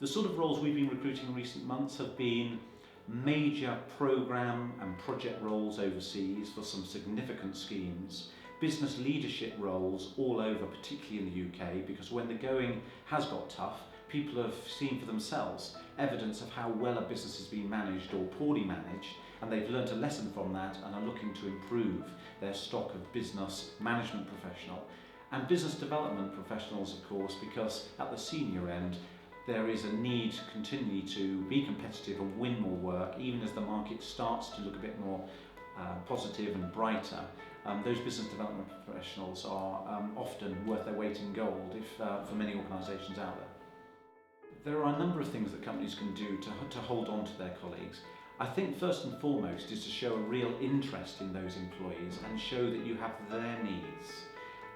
The sort of roles we've been recruiting in recent months have been major programme and project roles overseas for some significant schemes, business leadership roles all over, particularly in the UK, because when the going has got tough, people have seen for themselves evidence of how well a business has been managed or poorly managed, and they've learnt a lesson from that and are looking to improve their stock of business management professional. And business development professionals, of course, because at the senior end, there is a need continually to be competitive and win more work, even as the market starts to look a bit more positive and brighter. Those business development professionals are often worth their weight in gold for many organisations out there. There are a number of things that companies can do to hold on to their colleagues. I think first and foremost is to show a real interest in those employees and show that you have their needs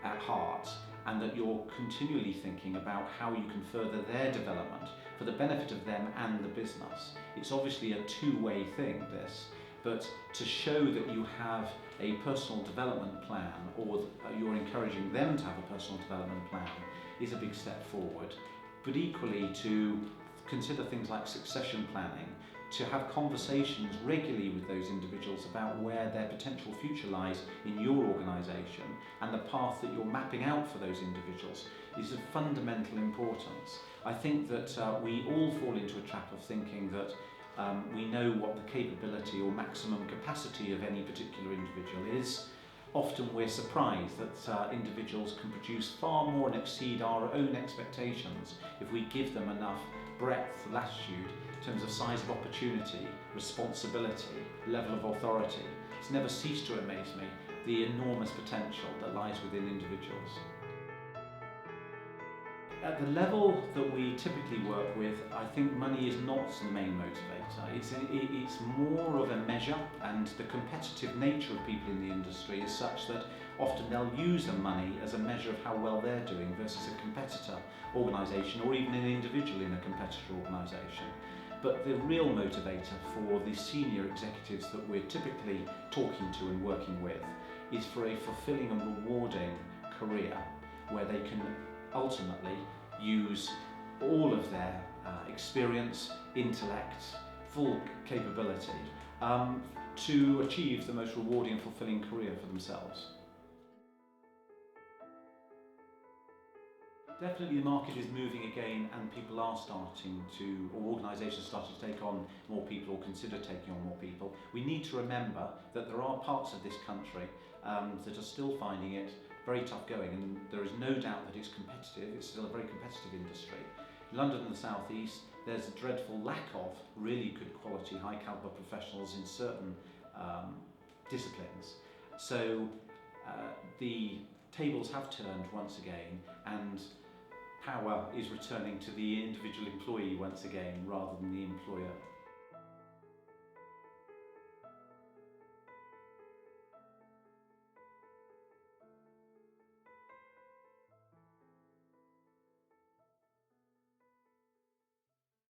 at heart, and that you're continually thinking about how you can further their development for the benefit of them and the business. It's obviously a two-way thing, this, but to show that you have a personal development plan, or you're encouraging them to have a personal development plan, is a big step forward. But equally to consider things like succession planning, to have conversations regularly with those individuals about where their potential future lies in your organisation and the path that you're mapping out for those individuals is of fundamental importance. I think that we all fall into a trap of thinking that we know what the capability or maximum capacity of any particular individual is. Often we're surprised that individuals can produce far more and exceed our own expectations if we give them enough breadth, latitude, in terms of size of opportunity, responsibility, level of authority. It's never ceased to amaze me the enormous potential that lies within individuals. At the level that we typically work with, I think money is not the main motivator. It's more of a measure, and the competitive nature of people in the industry is such that often they'll use the money as a measure of how well they're doing versus a competitor organisation, or even an individual in a competitor organisation. But the real motivator for the senior executives that we're typically talking to and working with is for a fulfilling and rewarding career where they can ultimately use all of their experience, intellect, full capability to achieve the most rewarding and fulfilling career for themselves. Definitely the market is moving again, and people are starting to, or organisations starting to take on more people or consider taking on more people. We need to remember that there are parts of this country that are still finding it very tough going, and there is no doubt that it's competitive. It's still a very competitive industry. London and the South East, there's a dreadful lack of really good quality, high calibre professionals in certain disciplines. So the tables have turned once again, and power is returning to the individual employee once again rather than the employer.